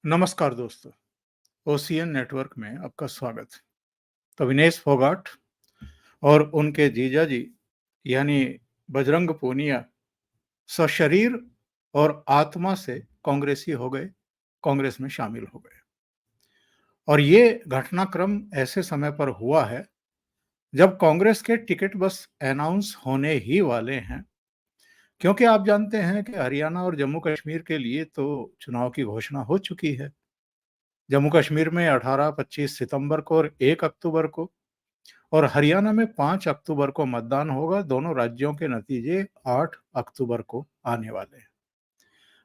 नमस्कार दोस्तों, OCN network में आपका स्वागत है। तो विनेश फोगाट और उनके जीजा जी यानी बजरंग पूनिया सशरीर और आत्मा से कांग्रेसी हो गए, कांग्रेस में शामिल हो गए। और ये घटनाक्रम ऐसे समय पर हुआ है जब कांग्रेस के टिकट बस अनाउंस होने ही वाले हैं, क्योंकि आप जानते हैं कि हरियाणा और जम्मू कश्मीर के लिए तो चुनाव की घोषणा हो चुकी है। जम्मू कश्मीर में 18-25 सितंबर को और 1 अक्टूबर को, और हरियाणा में 5 अक्टूबर को मतदान होगा। दोनों राज्यों के नतीजे 8 अक्टूबर को आने वाले हैं।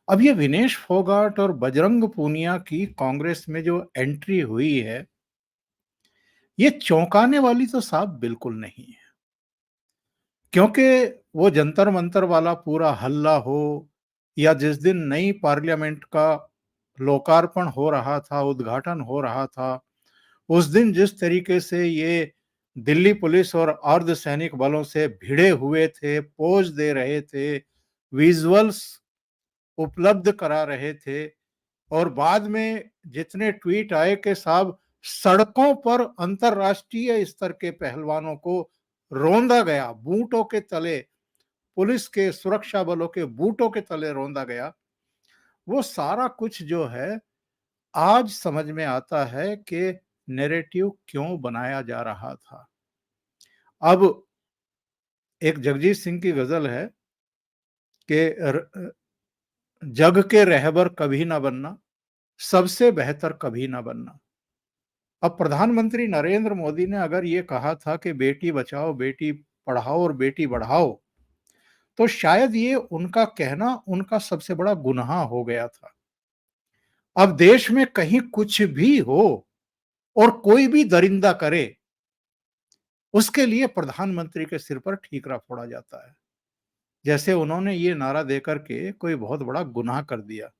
अब ये विनेश फोगाट और बजरंग पूनिया की कांग्रेस में जो एंट्री हुई है, ये चौंकाने वाली तो साहब बिल्कुल नहीं है। क्योंकि वो जंतर मंतर वाला पूरा हल्ला हो, या जिस दिन नई पार्लियामेंट का लोकार्पण हो रहा था, उद्घाटन हो रहा था, उस दिन जिस तरीके से ये दिल्ली पुलिस और अर्धसैनिक बलों से भिड़े हुए थे, पोज दे रहे थे, विजुअल्स उपलब्ध करा रहे थे, और बाद में जितने ट्वीट आए कि साहब सड़कों पर अंतर्राष्ट्रीय स्तर के पहलवानों को रौंदा गया, बूटों के तले, पुलिस के सुरक्षा बलों के बूटों के तले रौंदा गया। वो सारा कुछ जो है, आज समझ में आता है कि नैरेटिव क्यों बनाया जा रहा था। अब एक जगजीत सिंह की गजल है कि जग के रहबर कभी ना बनना, सबसे बेहतर कभी ना बनना। अब प्रधानमंत्री नरेंद्र मोदी ने अगर ये कहा था कि बेटी बचाओ, बेटी पढ़ाओ और बेटी बढ़ाओ, तो शायद ये उनका कहना उनका सबसे बड़ा गुनाह हो गया था। अब देश में कहीं कुछ भी हो और कोई भी दरिंदा करे, उसके लिए प्रधानमंत्री के सिर पर ठीकरा फोड़ा जाता है। जैसे उन्होंने ये नारा देकर के कोई बहुत बड़ा गुनाह कर दिया।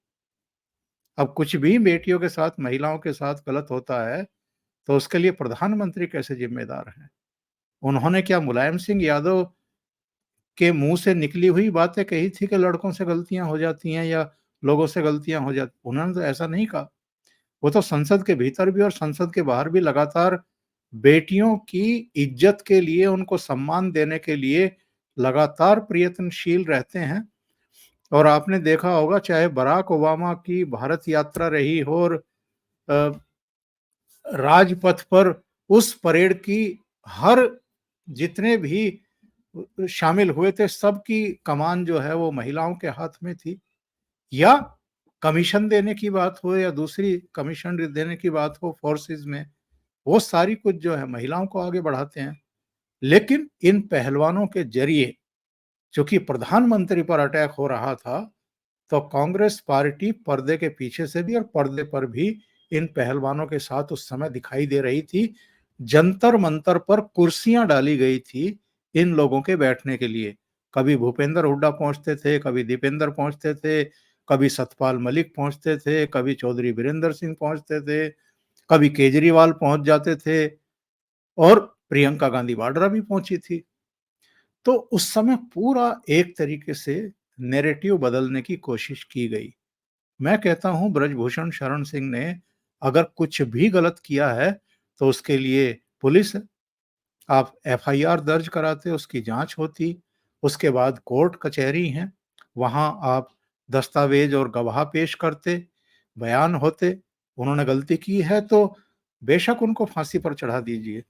अब कुछ भी बेटियों के साथ, महिलाओं के साथ गलत होता है, तो उसके लिए प्रधानमंत्री कैसे जिम्मेदार हैं? उन्होंने क्या मुलायम सिंह यादव के मुंह से निकली हुई बातें कही थी कि लड़कों से गलतियां हो जाती हैं या लोगों से गलतियां हो जाती? उन्होंने तो ऐसा नहीं कहा। वो तो संसद के भीतर भी और संसद के बाहर भी लगातार बेटियों की इज्जत के लिए, उनको सम्मान देने के लिए लगातार प्रयत्नशील रहते हैं। और आपने देखा होगा, चाहे बराक ओबामा की भारत यात्रा रही हो और अ, राजपथ पर उस परेड की हर जितने भी शामिल हुए थे, सबकी कमान जो है वो महिलाओं के हाथ में थी। या कमीशन देने की बात हो या दूसरी कमीशन देने की बात हो फोर्सेस में, वो सारी कुछ जो है महिलाओं को आगे बढ़ाते हैं। लेकिन इन पहलवानों के जरिए चूंकि प्रधानमंत्री पर अटैक हो रहा था, तो कांग्रेस पार्टी पर्दे के पीछे से भी और पर्दे पर भी इन पहलवानों के साथ उस समय दिखाई दे रही थी। जंतर मंतर पर कुर्सियां डाली गई थी इन लोगों के बैठने के लिए। कभी भूपेंद्र हुड्डा पहुंचते थे, कभी दीपेंद्र पहुंचते थे, कभी सतपाल मलिक पहुंचते थे, कभी चौधरी वीरेंद्र सिंह पहुंचते थे, कभी केजरीवाल पहुंच जाते थे, और प्रियंका गांधी वाड्रा भी पहुंची थी। तो उस समय पूरा एक तरीके से नैरेटिव बदलने की कोशिश की गई। मैं कहता हूं ब्रजभूषण शरण सिंह ने अगर कुछ भी गलत किया है, तो उसके लिए पुलिस है। आप एफआईआर दर्ज कराते, उसकी जांच होती, उसके बाद कोर्ट कचहरी हैं, वहां आप दस्तावेज और गवाह पेश करते, बयान होते। उन्होंने गलती की है तो बेशक उनको फांसी पर चढ़ा दीजिए,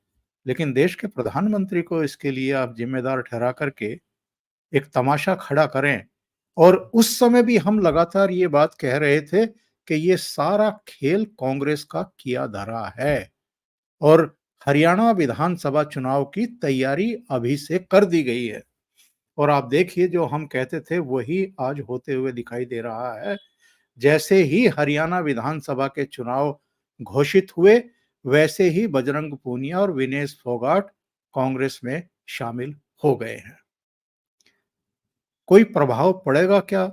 लेकिन देश के प्रधानमंत्री को इसके लिए आप जिम्मेदार ठहरा करके एक तमाशा खड़ा करें। और उस समय भी हम लगातार ये बात कह रहे थे कि ये सारा खेल कांग्रेस का किया धरा है, और हरियाणा विधानसभा चुनाव की तैयारी अभी से कर दी गई है। और आप देखिए, जो हम कहते थे वही आज होते हुए दिखाई दे रहा है। जैसे ही हरियाणा विधानसभा के चुनाव घोषित हुए, वैसे ही बजरंग पूनिया और विनेश फोगाट कांग्रेस में शामिल हो गए हैं। कोई प्रभाव पड़ेगा क्या?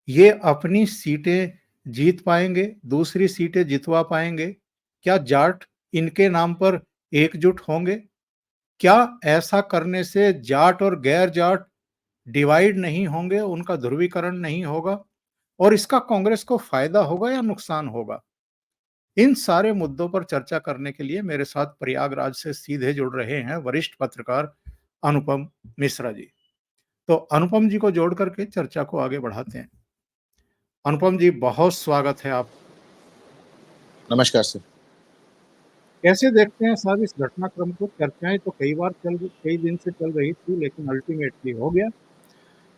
ये अपनी सीटें जीत पाएंगे, दूसरी सीटें जितवा पाएंगे? क्या जाट इनके नाम पर एकजुट होंगे? क्या ऐसा करने से जाट और गैर जाट डिवाइड नहीं होंगे, उनका ध्रुवीकरण नहीं होगा? और इसका कांग्रेस को फायदा होगा या नुकसान होगा? इन सारे मुद्दों पर चर्चा करने के लिए मेरे साथ प्रयागराज से सीधे जुड़ रहे हैं वरिष्ठ पत्रकार अनुपम मिश्रा जी। तो अनुपम जी को जोड़ करके चर्चा को आगे बढ़ाते हैं। अनुपम जी, बहुत स्वागत है आप। नमस्कार सर। कैसे देखते हैं साहब इस घटनाक्रम को? चर्चाएं तो कई दिन से चल रही थी, लेकिन अल्टीमेटली हो गया।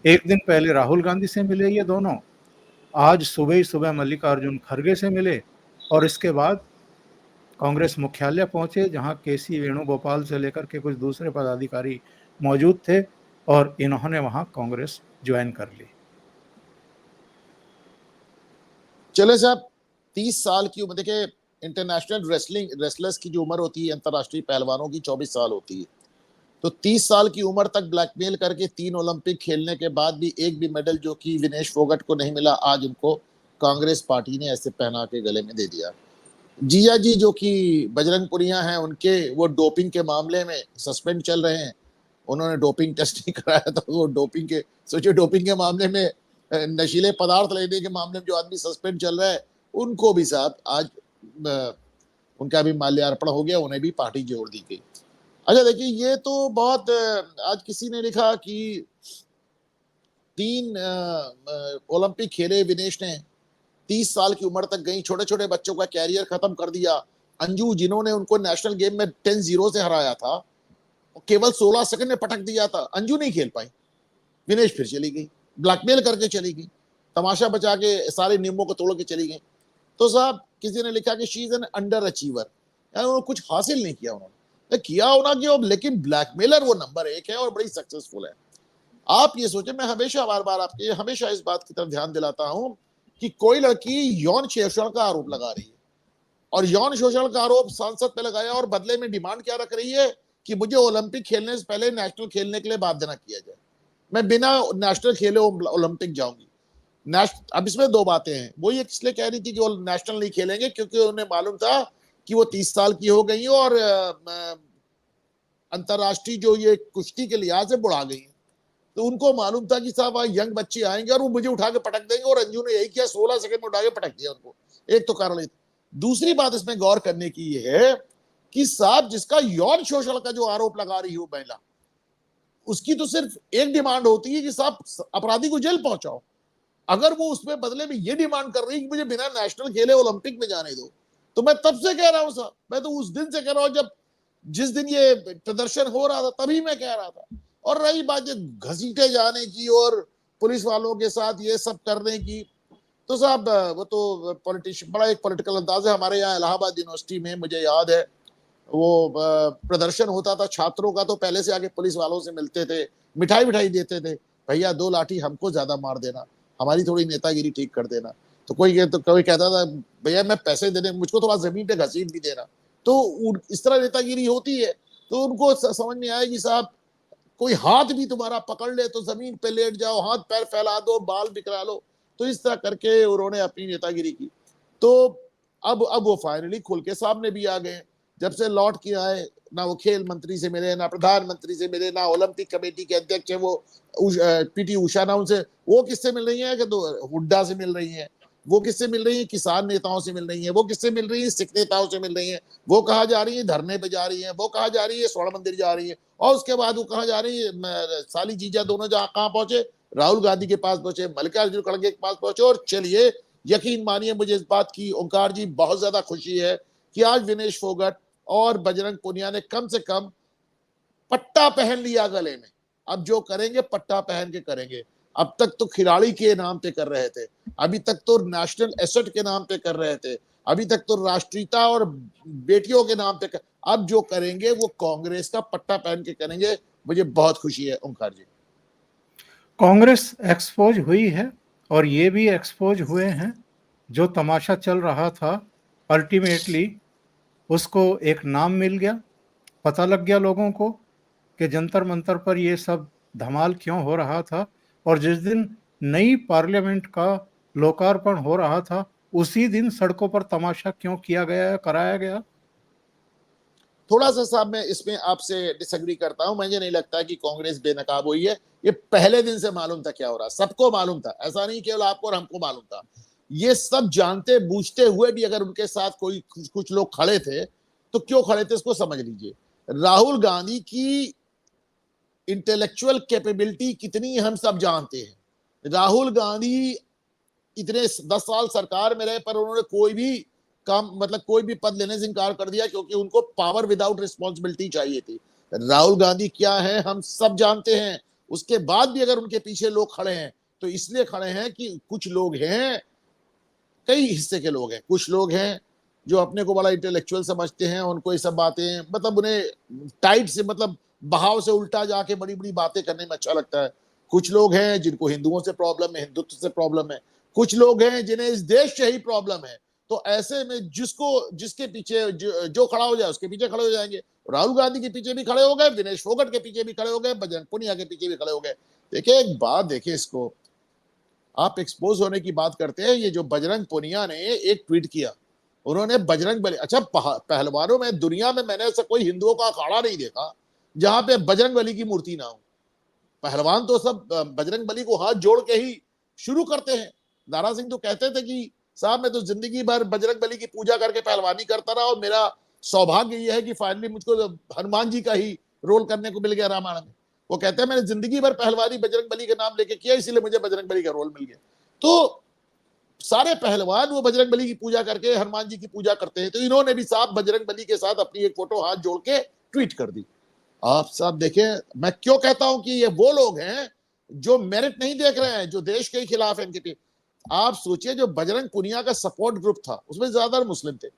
एक दिन पहले राहुल गांधी से मिले ये दोनों, आज सुबह ही सुबह मल्लिकार्जुन खड़गे से मिले और इसके बाद कांग्रेस मुख्यालय पहुंचे, जहां केसी वेणुगोपाल से लेकर के कुछ दूसरे पदाधिकारी मौजूद थे और इन्होंने वहां कांग्रेस ज्वाइन कर ली। चले साहब, 30 साल की उम्र, देखिए इंटरनेशनल रेसलर्स की जो उम्र होती है अंतरराष्ट्रीय पहलवानों की 24 साल होती है। तो 30 साल की उम्र तक ब्लैकमेल करके 3 ओलंपिक खेलने के बाद भी एक भी मेडल जो कि विनेश फोगट को नहीं मिला, आज उनको कांग्रेस पार्टी ने ऐसे पहना के गले में दे दिया। जिया जी जो कि बजरंग पुनिया हैं, उनके वो डोपिंग के मामले में सस्पेंड चल रहे हैं। उन्होंने डोपिंग टेस्ट नहीं कराया था, वो डोपिंग के सोचिए, डोपिंग के मामले में, नशीले पदार्थ लेने के मामले में जो आदमी सस्पेंड चल रहा है, उनको भी साहब आज उनका भी माल्यार्पण हो गया, उन्हें भी पार्टी जोड़ दी गई। अच्छा देखिए, ये तो बहुत आज किसी ने लिखा कि 3 ओलंपिक खेले विनेश ने, 30 साल की उम्र तक गई, छोटे छोटे बच्चों का कैरियर खत्म कर दिया। अंजू जिन्होंने उनको नेशनल गेम में 10-0 से हराया था, केवल 16 सेकंड में पटक दिया था, अंजू नहीं खेल पाई, विनेश फिर चली गई, ब्लैकमेल करके चली गई, तमाशा बचा के सारे नियमों को तोड़ के चली गई। तो साहब किसी ने लिखा कि she is an under achiever, यानी उन्होंने कुछ हासिल नहीं किया। उन्होंने किया होना कि, लेकिन ब्लैकमेलर वो नंबर 1 है और बड़ी सक्सेसफुल है। आप ये सोचे, मैं हमेशा बार बार आपके हमेशा इस बात की तरफ ध्यान दिलाता हूं कि कोई लड़की यौन शोषण का आरोप लगा रही है और यौन शोषण का आरोप सांसद पे लगाया और बदले में डिमांड क्या रख रही है कि मुझे ओलंपिक खेलने से पहले नेशनल खेलने के लिए बाध्य न किया जाए, मैं बिना नेशनल खेले ओलंपिक जाऊंगी। अब इसमें 2 बातें हैं। वो ये इसलिए कह रही थी कि वो नेशनल नहीं खेलेंगे क्योंकि उन्हें मालूम था कि वो 30 साल की हो गई और अंतरराष्ट्रीय जो ये कुश्ती के लिहाज से बुढ़ा गई, तो उनको मालूम था कि साहब यंग बच्चे आएंगे और वो मुझे उठा के पटक देंगे, और अंजू ने यही किया, 16 सेकंड में उठा के पटक दिया उनको। एक तो कारण। दूसरी बात इसमें गौर करने की ये है कि साहब जिसका यौन शोषण का जो आरोप लगा रही हो महिला, उसकी तो सिर्फ एक डिमांड होती है कि साहब अपराधी को जेल पहुंचाओ। अगर वो उसमें बदले में ये डिमांड कर रही है कि मुझे बिना नेशनल खेले ओलंपिक में जाने दो, तो मैं तब से कह रहा हूं साहब, मैं तो उस दिन से कह रहा हूं, जब जिस दिन ये प्रदर्शन हो रहा था तभी मैं कह रहा था। और रही बात ये घसीटे जाने की और पुलिस वालों के साथ ये सब करने की, तो साहब वो तो पॉलिटिशियन, बड़ा एक पॉलिटिकल अंदाज है। हमारे यहाँ इलाहाबाद यूनिवर्सिटी में मुझे याद है, वो प्रदर्शन होता था छात्रों का, तो पहले से आके पुलिस वालों से मिलते थे, मिठाई देते थे, भैया 2 लाठी हमको ज्यादा मार देना, हमारी थोड़ी नेतागिरी ठीक कर देना। तो कोई कहता था भैया मैं पैसे देने, मुझको थोड़ा जमीन पे घसीट भी देना। तो इस तरह नेतागिरी होती है। तो उनको समझ में आया कि साहब कोई हाथ भी तुम्हारा पकड़ ले तो जमीन पे लेट जाओ, हाथ पैर फैला दो, बाल बिखरा लो। तो इस तरह करके उन्होंने अपनी नेतागिरी की। तो अब वो फाइनली खुल के सामने भी आ गए। जब से लौट के आए, ना वो खेल मंत्री से मिले, ना प्रधानमंत्री से मिले, ना ओलंपिक कमेटी के अध्यक्ष है वो पीटी उषा, ना उनसे, वो किससे मिल रही है कि तो हुड्डा से मिल रही है, वो किससे मिल रही है, किसान नेताओं से मिल रही है, वो किससे मिल रही है, सिख नेताओं से मिल रही है, वो कहा जा रही है धरने पे जा रही है, वो कहा जा रही है स्वर्ण मंदिर जा रही है, और उसके बाद वो कहा जा रही है साली जीजा दोनों जहां कहां पहुंचे, राहुल गांधी के पास पहुंचे, मल्लिकार्जुन खड़गे के पास पहुंचे। और चलिए यकीन मानिए मुझे इस बात की ओंकार जी बहुत ज्यादा खुशी है कि आज विनेश फोगट और बजरंग पुनिया ने कम से कम पट्टा पहन लिया गले में। अब जो करेंगे पट्टा पहन के करेंगे। अब तक तो खिलाड़ी के नाम पे कर रहे थे, अभी तक तो नेशनल एसेट के नाम पे कर रहे थे, अभी तक तो राष्ट्रीयता और बेटियों के नाम पे अब जो करेंगे वो कांग्रेस का पट्टा पहन के करेंगे। मुझे बहुत खुशी है ओंकार जी। कांग्रेस एक्सपोज हुई है और ये भी एक्सपोज हुए हैं, जो तमाशा चल रहा था अल्टीमेटली उसको एक नाम मिल गया। पता लग गया लोगों को कि जंतर मंतर पर ये सब धमाल क्यों हो रहा था, और जिस दिन नई पार्लियामेंट का लोकार्पण हो रहा था उसी दिन सड़कों पर तमाशा क्यों किया गया, कराया गया। थोड़ा सा साहब मैं इसमें आपसे डिसएग्री करता हूं। मुझे नहीं लगता कि कांग्रेस बेनकाब हुई है। ये पहले दिन से मालूम था क्या हो रहा, सबको मालूम था, ऐसा नहीं केवल आपको और हमको मालूम था। ये सब जानते बूझते हुए भी अगर उनके साथ कोई कुछ लोग खड़े थे तो क्यों खड़े थे इसको समझ लीजिए। राहुल गांधी की इंटेलेक्चुअल कैपेबिलिटी कितनी हम सब जानते हैं। राहुल गांधी इतने 10 साल सरकार में रहे पर उन्होंने कोई भी काम मतलब कोई भी पद लेने से इनकार कर दिया क्योंकि उनको पावर विदाउट रिस्पॉन्सिबिलिटी चाहिए थी। राहुल गांधी क्या है हम सब जानते हैं। उसके बाद भी अगर उनके पीछे लोग खड़े हैं तो इसलिए खड़े हैं कि कुछ लोग हैं, कई हिस्से के लोग हैं, कुछ लोग हैं जो अपने को बड़ा इंटेलेक्चुअल समझते हैं, उनको ये सब बातें मतलब उन्हें टाइट से मतलब बहाव से उल्टा जाके बड़ी बड़ी बातें करने में अच्छा लगता है। कुछ लोग हैं जिनको हिंदुओं से प्रॉब्लम है, हिंदुत्व से प्रॉब्लम है। कुछ लोग हैं जिन्हें इस देश से ही प्रॉब्लम है। तो ऐसे में जिसके पीछे जो खड़ा हो जाए उसके पीछे खड़े हो जाएंगे। राहुल गांधी के पीछे भी खड़े हो गए, विनेश फोगट के पीछे भी खड़े हो गए, बजरंग पुनिया के पीछे भी खड़े हो गए। देखिए एक बात देखिए, इसको आप एक्सपोज होने की बात करते हैं। ये जो बजरंग पुनिया ने एक ट्वीट किया, उन्होंने बजरंग बली, अच्छा पहलवानों में दुनिया में मैंने ऐसा कोई हिंदुओं का अखाड़ा नहीं देखा जहां पे बजरंग बली की मूर्ति ना हो। पहलवान तो सब बजरंग बली को हाथ जोड़ के ही शुरू करते हैं। दारा सिंह तो कहते थे कि साहब मैं तो जिंदगी भर बजरंग बली की पूजा करके पहलवानी करता रहा और मेरा सौभाग्य ये है कि फाइनली मुझको हनुमान जी का ही रोल करने को मिल गया रामायण में। वो कहते हैं मैंने जिंदगी भर पहलवानी बजरंग बली के नाम लेके किया, इसीलिए मुझे बजरंग बली का रोल मिल गया। तो सारे पहलवान वो बजरंग बली की पूजा करके हनुमान जी की पूजा करते हैं। तो इन्होंने भी साहब बजरंग बली के साथ अपनी एक फोटो हाथ जोड़ के ट्वीट कर दी। आप साहब देखें, मैं क्यों कहता हूं कि ये वो लोग हैं जो मेरिट नहीं देख रहे हैं, जो देश के खिलाफ है इनके। आप सोचिए जो बजरंग पुनिया का सपोर्ट ग्रुप था उसमें ज्यादातर मुस्लिम थे।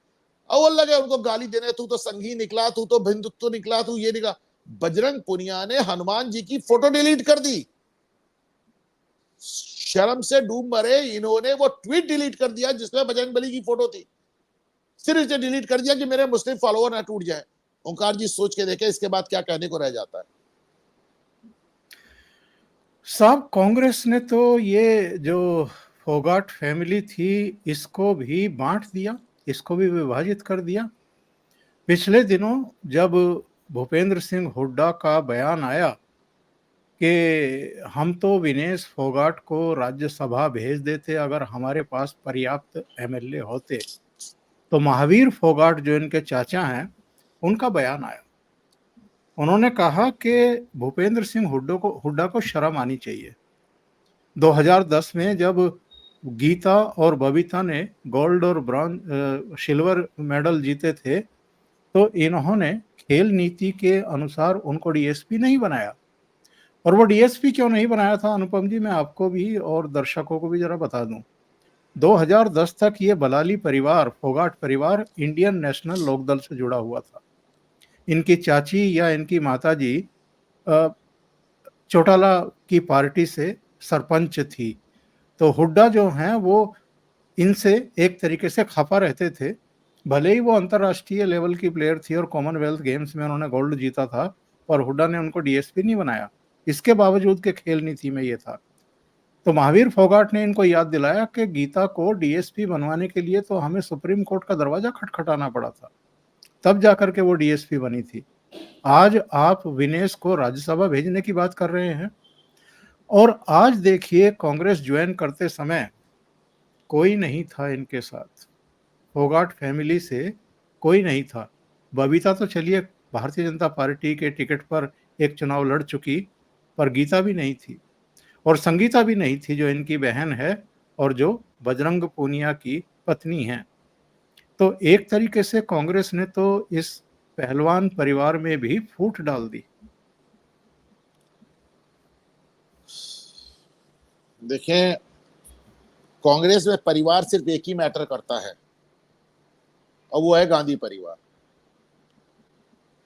अव्वल लगे उनको गाली देने, तू तो संघी निकला, तू तो हिंदुत्व निकला, तू ये निकला। बजरंग पुनिया ने हनुमान जी की फोटो डिलीट कर दी। शर्म से डूब मरे, इन्होंने वो ट्वीट डिलीट कर दिया जिसमें बजरंग बली की फोटो थी। सिर्फ इसे डिलीट कर दिया कि मेरे मुस्लिम फॉलोअर ना टूट जाए। ओंकार जी सोच के देखे इसके बाद क्या कहने को रह जाता है। साहब कांग्रेस ने तो ये जो फोगाट फैमिली थी इसको भी बांट दिया, इसको भी विभाजित कर दिया। पिछले दिनों जब भूपेंद्र सिंह हुड्डा का बयान आया कि हम तो विनेश फोगाट को राज्यसभा भेज देते अगर हमारे पास पर्याप्त एमएलए होते, तो महावीर फोगाट जो इनके चाचा हैं उनका बयान आया। उन्होंने कहा कि भूपेंद्र सिंह हुड्डा को शर्म आनी चाहिए। 2010 में जब गीता और बबीता ने गोल्ड और सिल्वर मेडल जीते थे तो इन्होंने खेल नीति के अनुसार उनको डीएसपी नहीं बनाया। और वो डीएसपी क्यों नहीं बनाया था अनुपम जी, मैं आपको भी और दर्शकों को भी जरा बता दूं। 2010 तक ये बलाली परिवार, फोगाट परिवार इंडियन नेशनल लोकदल से जुड़ा हुआ था। इनकी चाची या इनकी माताजी चौटाला की पार्टी से सरपंच थी। तो हुड्डा जो हैं वो इनसे एक तरीके से खफा रहते थे। भले ही वो अंतर्राष्ट्रीय लेवल की प्लेयर थी और कॉमनवेल्थ गेम्स में उन्होंने गोल्ड जीता था, पर हुड्डा ने उनको डीएसपी नहीं बनाया। इसके बावजूद के खेल नीति में ये था। तो महावीर फोगाट ने इनको याद दिलाया कि गीता को डीएसपी बनवाने के लिए तो हमें सुप्रीम कोर्ट का दरवाजा खटखटाना पड़ा था, तब जाकर के वो डीएसपी बनी थी। आज आप विनेश को राज्यसभा भेजने की बात कर रहे हैं। और आज देखिए कांग्रेस ज्वाइन करते समय कोई नहीं था इनके साथ, फोगाट फैमिली से कोई नहीं था। बबीता तो चलिए भारतीय जनता पार्टी के टिकट पर एक चुनाव लड़ चुकी, पर गीता भी नहीं थी और संगीता भी नहीं थी जो इनकी बहन है और जो बजरंग पूनिया की पत्नी है। तो एक तरीके से कांग्रेस ने तो इस पहलवान परिवार में भी फूट डाल दी। देखें कांग्रेस में परिवार सिर्फ एक ही मैटर करता है और वो है गांधी परिवार।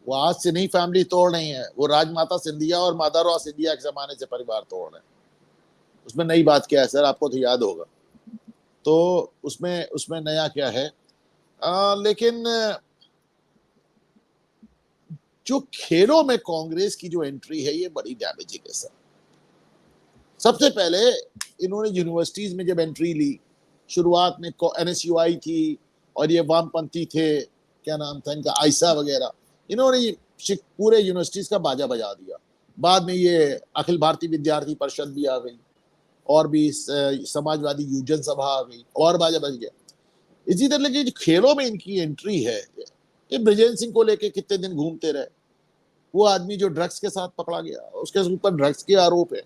वो आज से नहीं फैमिली तोड़ नहीं है, वो राजमाता सिंधिया और माधवराव सिंधिया के जमाने से परिवार तोड़ रहे हैं। उसमें नई बात क्या है सर, आपको तो याद होगा। तो उसमें उसमें नया क्या है? लेकिन जो खेलों में कांग्रेस की जो एंट्री है ये बड़ी डैमेजिंग है सर। सबसे पहले इन्होंने यूनिवर्सिटीज में जब एंट्री ली, शुरुआत में एनएसयूआई थी और ये वामपंथी थे, क्या नाम था इनका, आयसा वगैरह, इन्होंने पूरे यूनिवर्सिटीज का बाजा बजा दिया। बाद में ये अखिल भारतीय विद्यार्थी परिषद भी आ गई, और भी समाजवादी युवजन सभा आ गई, और बाजा बज गया। इसी तरह की जो खेलों में इनकी एंट्री है, ये ब्रिजेंद्र सिंह को लेके कितने दिन घूमते रहे। वो आदमी जो ड्रग्स के साथ पकड़ा गया, उसके ऊपर ड्रग्स के आरोप है,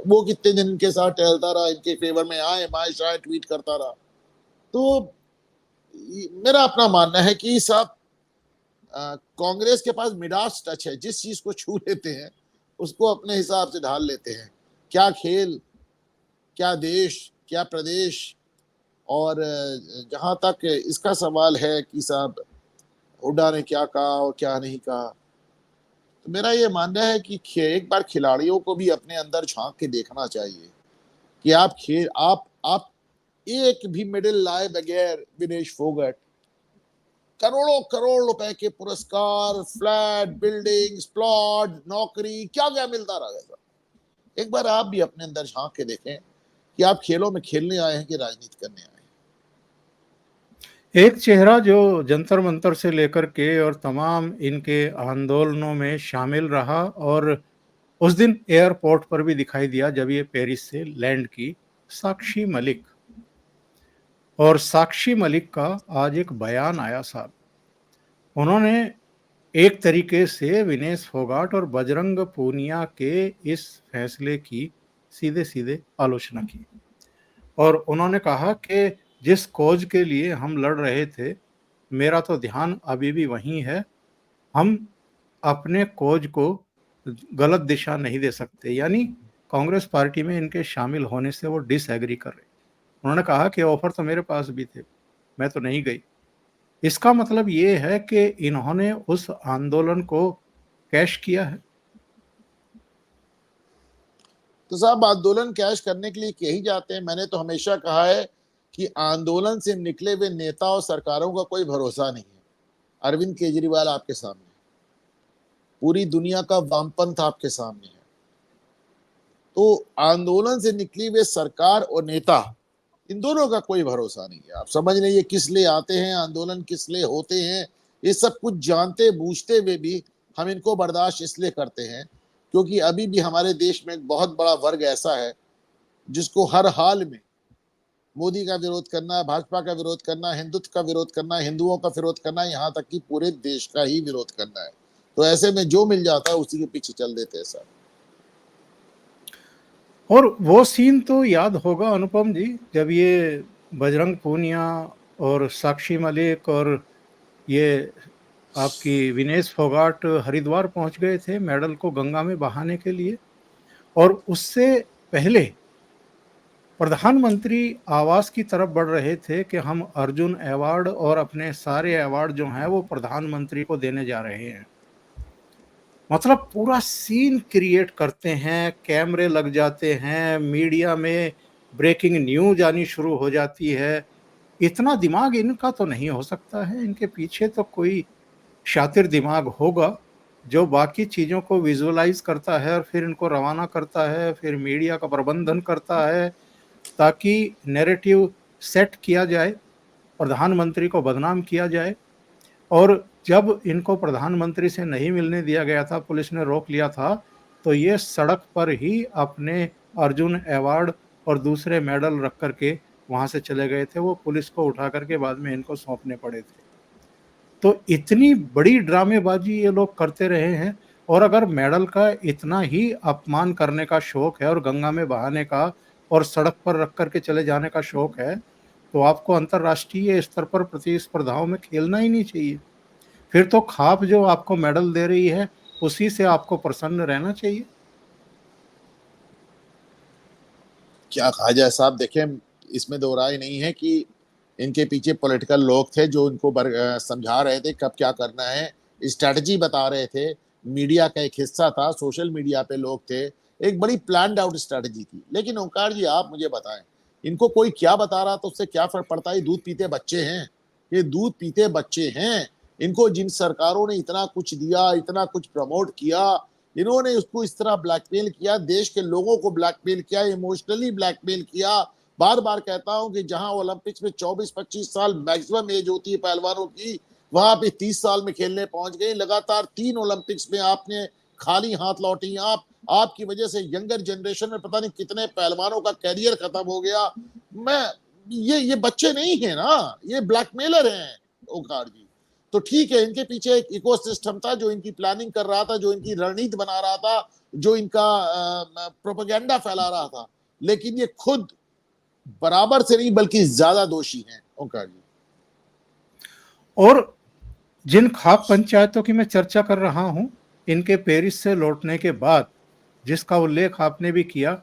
वो कितने दिन इनके साथ टहलता रहा, इनके फेवर में आए माए शाए ट्वीट करता रहा। तो मेरा अपना मानना है कि साहब कांग्रेस के पास मिडास टच है, जिस चीज को छू लेते हैं उसको अपने हिसाब से ढाल लेते हैं। क्या खेल, क्या देश, क्या प्रदेश, और जहां तक इसका सवाल है कि साहब हुड्डा ने क्या कहा और क्या नहीं कहा, तो मेरा ये मानना है कि एक बार खिलाड़ियों को भी अपने अंदर झांक के देखना चाहिए कि आप एक भी मेडल लाए बगैर विनेश फोगाट करोड़ों करोड़ रुपए के पुरस्कार, फ्लैट, बिल्डिंग्स, प्लॉट, नौकरी, क्या क्या मिलता रहेगा। एक बार आप भी अपने अंदर झांक के देखें कि आप खेलों में खेलने आए हैं कि राजनीति करने आए हैं। एक चेहरा जो जंतर मंतर से लेकर के और तमाम इनके आंदोलनों में शामिल रहा और उस दिन एयरपोर्ट पर भी दिखाई दिया जब ये पेरिस से लैंड की, साक्षी मलिक। और साक्षी मलिक का आज एक बयान आया साहब। उन्होंने एक तरीके से विनेश फोगाट और बजरंग पूनिया के इस फैसले की सीधे सीधे आलोचना की और उन्होंने कहा कि जिस कॉज के लिए हम लड़ रहे थे, मेरा तो ध्यान अभी भी वहीं है। हम अपने कॉज को गलत दिशा नहीं दे सकते। यानी कांग्रेस पार्टी में इनके शामिल होने से वो डिसएग्री कर रहे। उन्होंने कहा कि ऑफर तो मेरे पास भी थे, मैं तो नहीं गई। इसका मतलब ये है कि इन्होंने उस आंदोलन को कैश किया है। तो साहब आंदोलन कैश करने के लिए यही जाते हैं। मैंने तो हमेशा कहा है कि आंदोलन से निकले हुए नेता और सरकारों का कोई भरोसा नहीं है। अरविंद केजरीवाल आपके सामने, पूरी दुनिया का वामपंथ आपके सामने है। तो आंदोलन से निकली हुए सरकार और नेता, इन दोनों का कोई भरोसा नहीं है। आप समझ नहीं, ये किस लिए आते हैं, आंदोलन किस लिए होते हैं, ये सब कुछ जानते बूझते हुए भी हम इनको बर्दाश्त इसलिए करते हैं क्योंकि अभी भी हमारे देश में एक बहुत बड़ा वर्ग ऐसा है जिसको हर हाल में मोदी का विरोध करना, भाजपा का विरोध करना, हिंदुत्व का विरोध करना, हिंदुओं का विरोध करना, यहाँ तक कि पूरे देश का ही विरोध करना है। तो ऐसे में जो मिल जाता है उसी के पीछे चल देते हैं सर। और वो सीन तो याद होगा अनुपम जी, जब ये बजरंग पूनिया और साक्षी मलिक और ये आपकी विनेश फोगाट हरिद्वार पहुंच गए थे मेडल को गंगा में बहाने के लिए। और उससे पहले प्रधानमंत्री आवास की तरफ बढ़ रहे थे कि हम अर्जुन अवार्ड और अपने सारे अवार्ड जो हैं वो प्रधानमंत्री को देने जा रहे हैं। मतलब पूरा सीन क्रिएट करते हैं, कैमरे लग जाते हैं, मीडिया में ब्रेकिंग न्यूज आनी शुरू हो जाती है। इतना दिमाग इनका तो नहीं हो सकता है, इनके पीछे तो कोई शातिर दिमाग होगा जो बाकी चीज़ों को विजुअलाइज करता है और फिर इनको रवाना करता है, फिर मीडिया का प्रबंधन करता है ताकि नैरेटिव सेट किया जाए, प्रधानमंत्री को बदनाम किया जाए। और जब इनको प्रधानमंत्री से नहीं मिलने दिया गया था, पुलिस ने रोक लिया था, तो ये सड़क पर ही अपने अर्जुन अवार्ड और दूसरे मेडल रख करके वहाँ से चले गए थे। वो पुलिस को उठा करके बाद में इनको सौंपने पड़े थे। तो इतनी बड़ी ड्रामेबाजी ये लोग करते रहे हैं। और अगर मेडल का इतना ही अपमान करने का शौक है और गंगा में बहाने का और सड़क पर रख करके चले जाने का शौक है, तो आपको अंतर्राष्ट्रीय स्तर पर प्रतिस्पर्धाओं में खेलना ही नहीं चाहिए। फिर तो खाप जो आपको मेडल दे रही है उसी से आपको प्रसन्न रहना चाहिए। क्या कहा जाए साहब, देखें, इसमें दो राय नहीं है कि इनके पीछे पॉलिटिकल लोग थे जो इनको समझा रहे थे कब क्या करना है, स्ट्रैटेजी बता रहे थे, मीडिया का एक हिस्सा था, सोशल मीडिया पे लोग थे, एक बड़ी प्लान्ड आउट स्ट्रैटेजी थी। लेकिन ओंकार जी आप मुझे बताएं, इनको कोई क्या बता रहा तो उससे क्या फर्क पड़ता है? दूध पीते बच्चे हैं, ये दूध पीते बच्चे हैं। इनको जिन सरकारों ने इतना कुछ दिया, इतना कुछ प्रमोट किया, इन्होंने उसको इस तरह ब्लैकमेल किया, देश के लोगों को ब्लैकमेल किया, इमोशनली ब्लैकमेल किया। बार बार कहता हूं कि जहां ओलंपिक्स में 24-25 साल मैक्सिमम एज होती है पहलवानों की, वहां पे 30 साल में खेलने पहुंच गई, लगातार 3 ओलंपिक्स में आपने खाली हाथ लौटी। आपकी वजह से यंगर जनरेशन में पता नहीं कितने पहलवानों का कैरियर खत्म हो गया। मैं ये बच्चे नहीं है ना, ये ब्लैकमेलर हैं ओंकार जी। तो ठीक है, इनके पीछे एक इकोसिस्टम था जो इनकी प्लानिंग कर रहा था, जो इनकी रणनीति बना रहा था, जो इनका प्रोपेगेंडा फैला रहा था, लेकिन ये खुद बराबर से नहीं बल्कि ज्यादा दोषी हैं ओंकार जी। और जिन खाप पंचायतों की मैं चर्चा कर रहा हूं, इनके पेरिस से लौटने के बाद जिसका उल्लेख आपने भी किया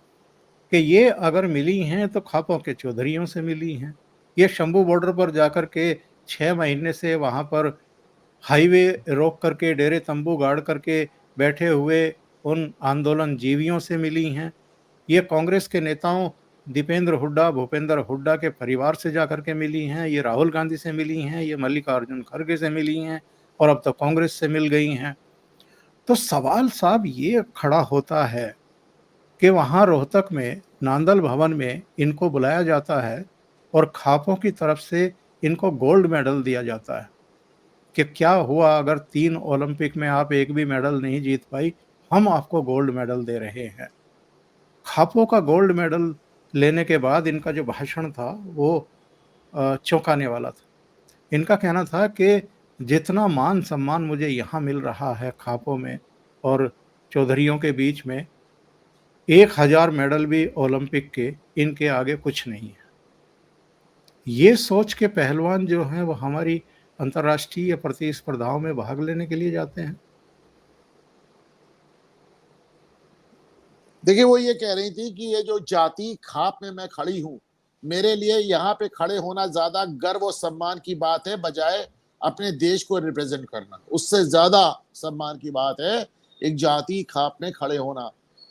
कि ये अगर मिली हैं तो खापों के चौधरियों से मिली हैं। ये शंभू बॉर्डर पर जाकर के 6 महीने से वहां पर हाईवे रोक करके डेरे तंबू गाड़ करके बैठे हुए उन आंदोलन जीवियों से मिली हैं। ये कांग्रेस के नेताओं दीपेंद्र हुड्डा, भूपेंद्र हुड्डा के परिवार से जाकर के मिली हैं। ये राहुल गांधी से मिली हैं, ये मल्लिकार्जुन खड़गे से मिली हैं और अब तो कांग्रेस से मिल गई हैं। तो सवाल साहब ये खड़ा होता है कि वहाँ रोहतक में नांदल भवन में इनको बुलाया जाता है और खापों की तरफ से इनको गोल्ड मेडल दिया जाता है कि क्या हुआ अगर 3 ओलंपिक में आप एक भी मेडल नहीं जीत पाई, हम आपको गोल्ड मेडल दे रहे हैं। खापों का गोल्ड मेडल लेने के बाद इनका जो भाषण था वो चौंकाने वाला था। इनका कहना था कि जितना मान सम्मान मुझे यहाँ मिल रहा है खापों में और चौधरियों के बीच में, 1000 मेडल भी ओलंपिक के इनके आगे कुछ नहीं है। ये सोच के पहलवान जो हैं वो हमारी अंतर्राष्ट्रीय प्रतिस्पर्धाओं में भाग लेने के लिए जाते हैं। देखिए, वो ये कह रही थी कि ये जो जाति खाप में मैं खड़ी हूं, मेरे लिए यहाँ पे खड़े होना ज्यादा गर्व और सम्मान की बात है, बजाय अपने देश को रिप्रेजेंट करना। उससे ज्यादा सम्मान की बात है एक जाति खाप में खड़े होना।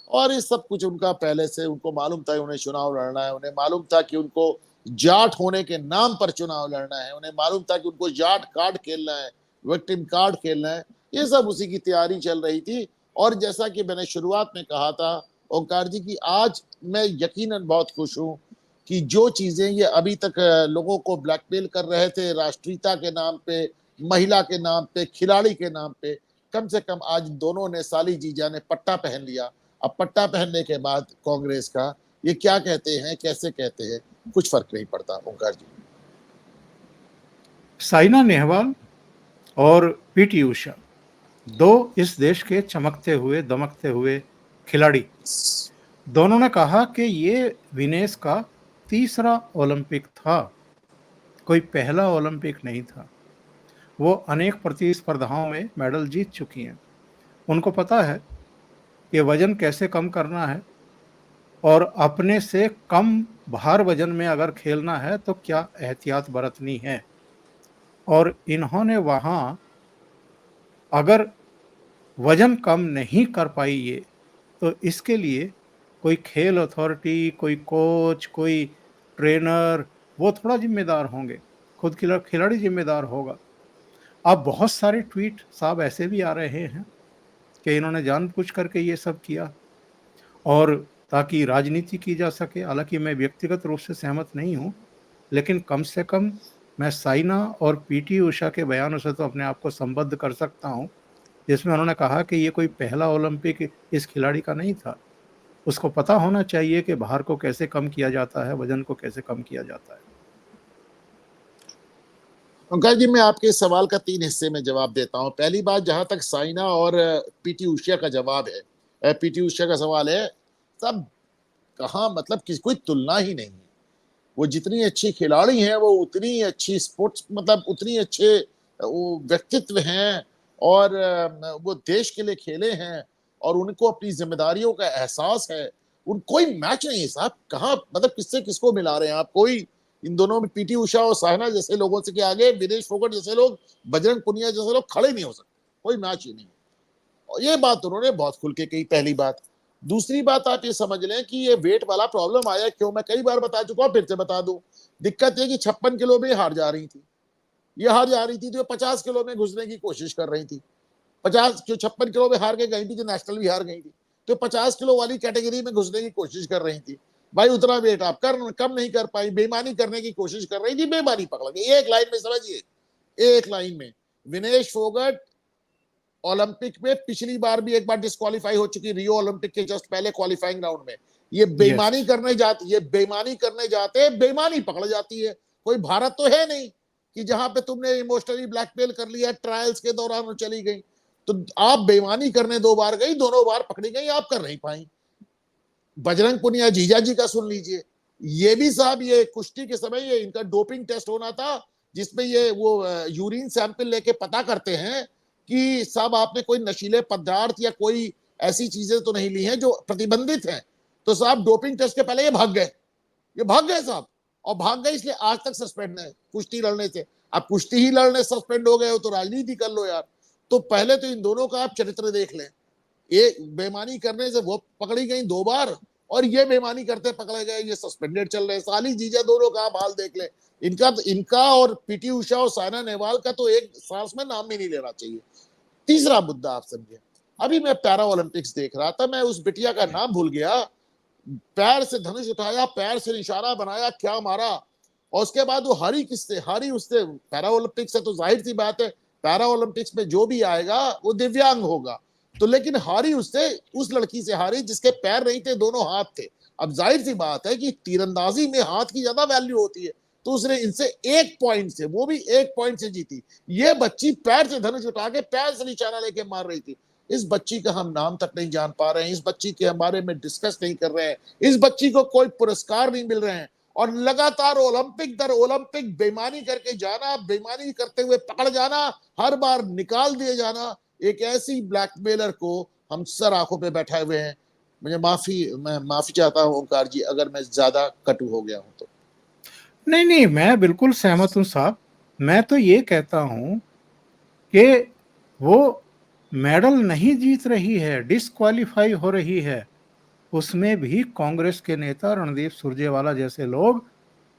और ये सब कुछ उनका पहले से उनको मालूम था, उन्हें चुनाव लड़ना है। उन्हें मालूम था कि उनको जाट होने के नाम पर चुनाव लड़ना है। उन्हें मालूम था कि उनको जाट कार्ड खेलना है, विक्टिम कार्ड खेलना है। ये सब उसी की तैयारी चल रही थी। और जैसा कि मैंने शुरुआत में कहा था ओंकार जी की, आज मैं यकीनन बहुत खुश हूं कि जो चीजें ये अभी तक लोगों को ब्लैकमेल कर रहे थे राष्ट्रीयता के नाम पे, महिला के नाम पे, खिलाड़ी के नाम पे, कम से कम आज दोनों ने, साली जीजा ने पट्टा पहन लिया। अब पट्टा पहनने के बाद कांग्रेस का ये क्या कहते हैं, कैसे कहते हैं, कुछ फर्क नहीं पड़ता ओंकार जी। साइना नेहवाल और पीटी उषा, दो इस देश के चमकते हुए दमकते हुए खिलाड़ी, दोनों ने कहा कि ये विनेश का तीसरा ओलंपिक था, कोई पहला ओलंपिक नहीं था। वो अनेक प्रतिस्पर्धाओं में मेडल जीत चुकी हैं। उनको पता है कि वजन कैसे कम करना है और अपने से कम भार वजन में अगर खेलना है तो क्या एहतियात बरतनी है। और इन्होंने वहाँ अगर वजन कम नहीं कर पाई ये, तो इसके लिए कोई खेल अथॉरिटी, कोई कोच, कोई ट्रेनर वो थोड़ा जिम्मेदार होंगे, खुद खिलाड़ी जिम्मेदार होगा। अब बहुत सारे ट्वीट साहब ऐसे भी आ रहे हैं कि इन्होंने जानबूझ करके ये सब किया और ताकि राजनीति की जा सके। हालांकि मैं व्यक्तिगत रूप से सहमत नहीं हूँ, लेकिन कम से कम मैं साइना और पीटी उषा के बयानों से तो अपने आप को संबद्ध कर सकता हूँ, जिसमें उन्होंने कहा कि ये कोई पहला ओलंपिक इस खिलाड़ी का नहीं था। उसको पता होना चाहिए कि भार को कैसे कम किया जाता है, वजन को कैसे कम किया जाता है। ओंकार जी, मैं आपके सवाल का 3 हिस्से में जवाब देता हूं। पहली बात, जहां तक साइना और पीटी उषा का जवाब है, पीटी उषा का सवाल है, सब कहा मतलब किसी कोई तुलना ही नहीं है। वो जितनी अच्छी खिलाड़ी हैं, वो उतनी अच्छी स्पोर्ट्स, मतलब उतनी अच्छे वो व्यक्तित्व हैं और वो देश के लिए खेले हैं और उनको अपनी जिम्मेदारियों का एहसास है। उन कोई मैच नहीं है साहब। कहाँ मतलब किससे किसको मिला रहे हैं आप? कोई इन दोनों में पीटी उषा और साइना जैसे लोगों से के आगे विनेश फोगट जैसे लोग, बजरंग पुनिया जैसे लोग खड़े नहीं हो सकते। कोई मैच ही नहीं। और ये बात उन्होंने बहुत खुल के कही, पहली बात। दूसरी बात, आप ये समझ लें कि ये वेट वाला प्रॉब्लम आया क्यों, मैं कई बार बता चुका हूं, फिर से बता दूं। दिक्कत ये कि 56 किलो में हार जा रही थी। ये हार जा रही थी तो 50 किलो में घुसने की कोशिश कर रही थी। 56 किलो में हार के गई थी, जो नेशनल भी हार गई थी, तो 50 किलो वाली कैटेगरी में घुसने की कोशिश कर रही थी। भाई उतना वेट आप कम नहीं कर पाई, बेईमानी करने की कोशिश कर रही थी, बेईमानी पकड़ गई। एक लाइन में समझिए, एक लाइन में विनेश फोगट ओलंपिक में पिछली बार भी एक बार डिस्क्वालीफाई हो चुकी, रियो ओलंपिक के जस्ट पहले क्वालिफाइंग राउंड में। ये बेईमानी यस करने जाती, ये बेईमानी करने जाते बेईमानी पकड़ जाती है। कोई भारत तो है नहीं कि जहां पे तुमने इमोशनली ब्लैकमेल कर लिया, ट्रायल्स के दौरान वो चली गई। तो आप बेईमानी करने 2 बार गई, दोनों बार पकड़ी गई, आप कर नहीं पाई। बजरंग पुनिया जीजा जी का सुन लीजिए, ये भी साहब ये कुश्ती के समय ये इनका डोपिंग टेस्ट होना था, जिसमें ये वो यूरिन सैंपल लेके पता करते हैं कि साहब आपने कोई नशीले पदार्थ या कोई ऐसी चीजें तो नहीं ली हैं जो प्रतिबंधित हैं। तो साहब डोपिंग टेस्ट के पहले ये भाग गए साहब, और भाग गए इसलिए आज तक सस्पेंड है कुश्ती लड़ने से। अब कुश्ती ही लड़ने सस्पेंड हो गए हो तो राजनीति कर लो यार। तो पहले तो इन दोनों का आप चरित्र देख लें। एक बेईमानी करने से वो पकड़ी गई 2 बार, और ये बेईमानी करते पकड़े गए, ये सस्पेंडेड चल रहे। साली जीजा दोनों का आप हाल देख ले। इनका और पीटी उषा और साइना नेहवाल का तो एक सांस में नाम भी नहीं लेना चाहिए। तीसरा मुद्दा आप समझे, अभी मैं पैरा ओलंपिक्स देख रहा था, मैं उस बिटिया का नाम भूल गया, पैर से धनुष उठाया, पैर से निशाना बनाया, क्या मारा, और उसके बाद वो हारी किससे, हारी उससे। पैरा ओलंपिक्स से तो जाहिर सी बात है पैरा ओलंपिक्स में जो भी आएगा वो दिव्यांग होगा, तो लेकिन हारी उससे, उस लड़की से हारी जिसके पैर नहीं थे, दोनों हाथ थे। अब जाहिर सी बात है कि तीरंदाजी में हाथ की ज्यादा वैल्यू होती है, तो उसने इनसे 1 पॉइंट से, वो भी 1 पॉइंट से जीती। ये बच्ची पैर से धनुष उठा के पैर से निशाना लेके मार रही थी। इस बच्ची का हम नाम तक नहीं जान पा रहे हैं, इस बच्ची के बारे में डिस्कस नहीं कर रहे हैं, इस बच्ची को कोई पुरस्कार नहीं मिल रहे हैं, और लगातार ओलंपिक दर ओलंपिक बेईमानी करके जाना, बेईमानी करते हुए पकड़ जाना, हर बार निकाल दिए जाना। एक ऐसी ब्लैकमेलर को हम सर आंखों पे बैठे हुए हैं। मैं माफी चाहता हूं ओंकार जी अगर मैं ज्यादा कटु हो गया हूं तो। नहीं नहीं, मैं बिल्कुल सहमत हूं साहब। मैं तो ये कहता हूं कि वो मेडल नहीं जीत रही है, डिस्क्वालीफाई हो रही है, उसमें भी कांग्रेस के नेता रणदीप सुरजेवाला जैसे लोग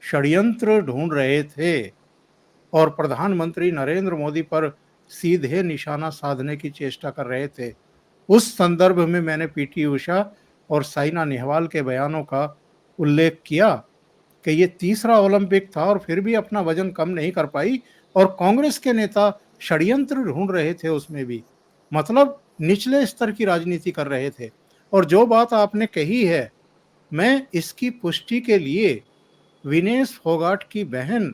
षड्यंत्र ढूंढ रहे थे और प्रधानमंत्री नरेंद्र मोदी पर सीधे निशाना साधने की चेष्टा कर रहे थे। उस संदर्भ में मैंने पीटी उषा और साइना नेहवाल के बयानों का उल्लेख किया कि ये तीसरा ओलंपिक था और फिर भी अपना वजन कम नहीं कर पाई, और कांग्रेस के नेता षड्यंत्र ढूंढ रहे थे उसमें भी, मतलब निचले स्तर की राजनीति कर रहे थे। और जो बात आपने कही है, मैं इसकी पुष्टि के लिए विनेश फोगाट की बहन,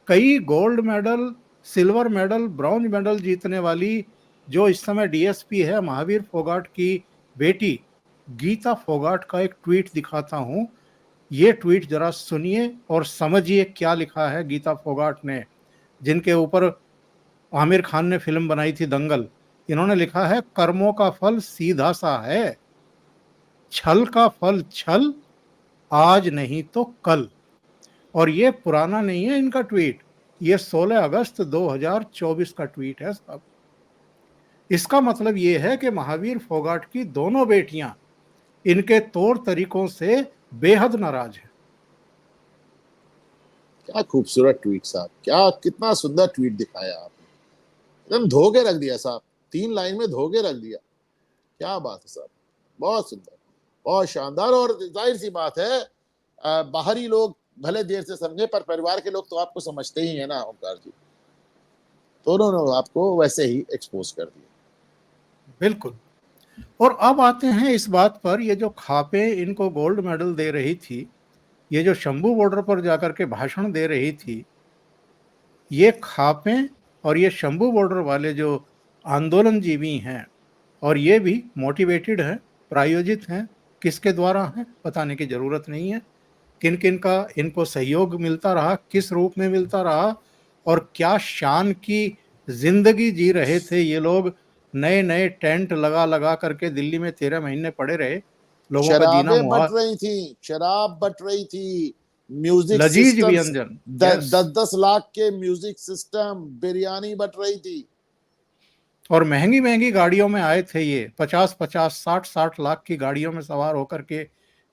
कई gold medal, silver medal, bronze medal जीतने वाली, जो इस समय डीएसपी है, महावीर फोगाट की बेटी गीता फोगाट का एक ट्वीट दिखाता हूं। ये ट्वीट जरा सुनिए और समझिए क्या लिखा है गीता फोगाट ने, जिनके ऊपर आमिर खान ने फिल्म बनाई थी दंगल। इन्होंने लिखा है, कर्मों का फल सीधा सा है, छल का फल छल, आज नहीं तो कल। और ये पुराना नहीं है इनका ट्वीट, ये 16 अगस्त 2024 का ट्वीट है साहब। इसका मतलब ये है कि महावीर फोगाट की दोनों बेटियां इनके तौर तरीकों से बेहद नाराज है। क्या खूबसूरत ट्वीट साहब, क्या कितना सुंदर ट्वीट दिखाया आपने, एकदम धो के रख दिया साहब, 3 लाइन में धो के रख दिया। क्या बात है साहब, बहुत सुंदर, बहुत शानदार। और जाहिर सी बात है बाहरी लोग भले देर से समझे, पर परिवार के लोग तो आपको समझते ही है ना ओंकार जी, तो उन्होंने आपको वैसे ही एक्सपोज कर दिया। बिल्कुल। और अब आते हैं इस बात पर, ये जो खापे इनको गोल्ड मेडल दे रही थी, ये जो शंभू बॉर्डर पर जाकर के भाषण दे रही थी, ये खापे और ये शंभू बॉर्डर वाले जो आंदोलनजीवी हैं, और ये भी मोटिवेटेड हैं, प्रायोजित हैं, किसके द्वारा हैं बताने की जरूरत नहीं है। किन किन का इनको सहयोग मिलता रहा, किस रूप में मिलता रहा, और क्या शान की जिंदगी जी रहे थे ये लोग। नए नए टेंट लगा लगा करके दिल्ली में 13 महीने पड़े रहे, लोगों का जीना शराबें मुहाल। बट रही थी, शराब बट रही थी, म्यूजिक लजीज सिस्टम्स, व्यंजन, यस। 10-10 लाख के म्यूजिक सिस्टम, बिरयानी बट रही थी। और महंगी महंगी गाड़ियों में आए थे ये, 50-50, 60-60 लाख की गाड़ियों में सवार होकर के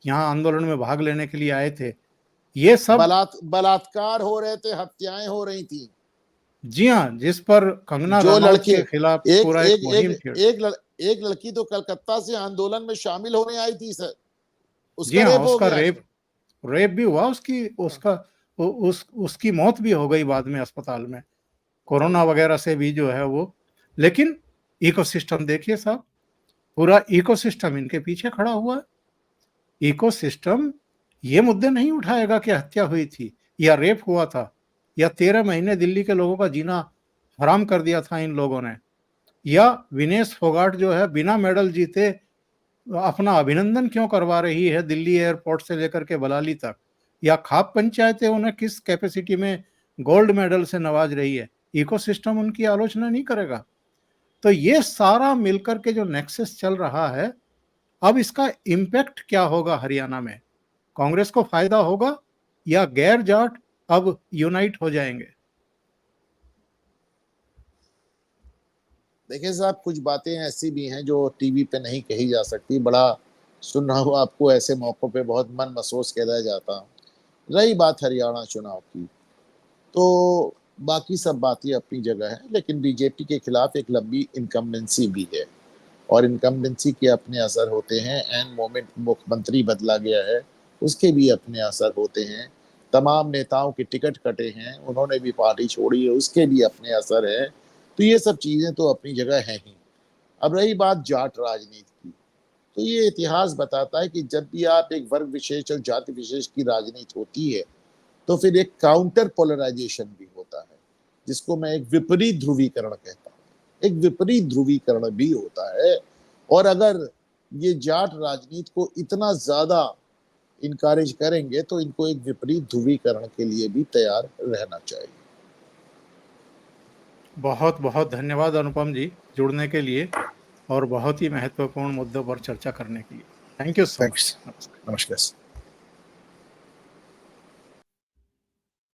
यहाँ आंदोलन में भाग लेने के लिए आए थे ये सब। बलात्कार हो रहे थे, हत्याएं हो रही थी। जी हाँ, जिस पर कंगना जो रनौत लड़के के खिलाफ एक पूरा एक एक मुहिम एक छेड़। एक लड़की तो कलकत्ता से आंदोलन में शामिल होने आई थी सर, जी उसका हाँ, रेप हो उसका गया रेप सर। रेप भी हुआ उसकी, उसका उसकी मौत भी हो गई बाद में अस्पताल में। कोरोना वगैरह से भी जो है वो, लेकिन इकोसिस्टम देखिए साहब, पूरा इकोसिस्टम इनके पीछे खड़ा हुआ है। इकोसिस्टम ये मुद्दे नहीं उठाएगा कि हत्या हुई थी या रेप हुआ था या 13 महीने दिल्ली के लोगों का जीना हराम कर दिया था इन लोगों ने, या विनेश फोगाट जो है बिना मेडल जीते अपना अभिनंदन क्यों करवा रही है दिल्ली एयरपोर्ट से लेकर के बलाली तक, या खाप पंचायतें उन्हें किस कैपेसिटी में गोल्ड मेडल से नवाज रही है। इकोसिस्टम उनकी आलोचना नहीं करेगा। तो ये सारा मिलकर के जो नेक्सस चल रहा है, अब इसका इम्पैक्ट क्या होगा हरियाणा में? कांग्रेस को फायदा होगा या गैर जाट अब यूनाइट हो जाएंगे? देखिए साहब, कुछ बातें ऐसी भी हैं जो टीवी पे नहीं कही जा सकती। बड़ा सुन रहा हूँ आपको, ऐसे मौकों पे बहुत मन महसूस किया रह जाता हूँ। रही बात हरियाणा चुनाव की, तो बाकी सब बातें अपनी जगह है, लेकिन बीजेपी के खिलाफ एक लंबी इनकम्बेंसी भी है और इनकम्बेंसी के अपने असर होते हैं। एन मोमेंट मुख्यमंत्री बदला गया है, उसके भी अपने असर होते हैं। तमाम नेताओं के टिकट कटे हैं, उन्होंने भी पार्टी छोड़ी है, उसके भी अपने असर है। तो ये सब चीजें तो अपनी जगह हैं ही। अब रही बात जाट राजनीति की, तो ये इतिहास बताता है कि जब भी आप एक वर्ग विशेष और जाति विशेष की राजनीति होती है, तो फिर एक काउंटर पोलराइजेशन भी होता है, जिसको मैं एक विपरीत ध्रुवीकरण कहता हूँ। एक विपरीत ध्रुवीकरण भी होता है, और अगर ये जाट राजनीति को इतना ज्यादा इनकरेज करेंगे तो इनको एक विपरीत ध्रुवीकरण के लिए भी तैयार रहना चाहिए। बहुत बहुत धन्यवाद अनुपम जी, जुड़ने के लिए और बहुत ही महत्वपूर्ण मुद्दों पर चर्चा करने के लिए। Thank you so thanks. Much. नमस्कार।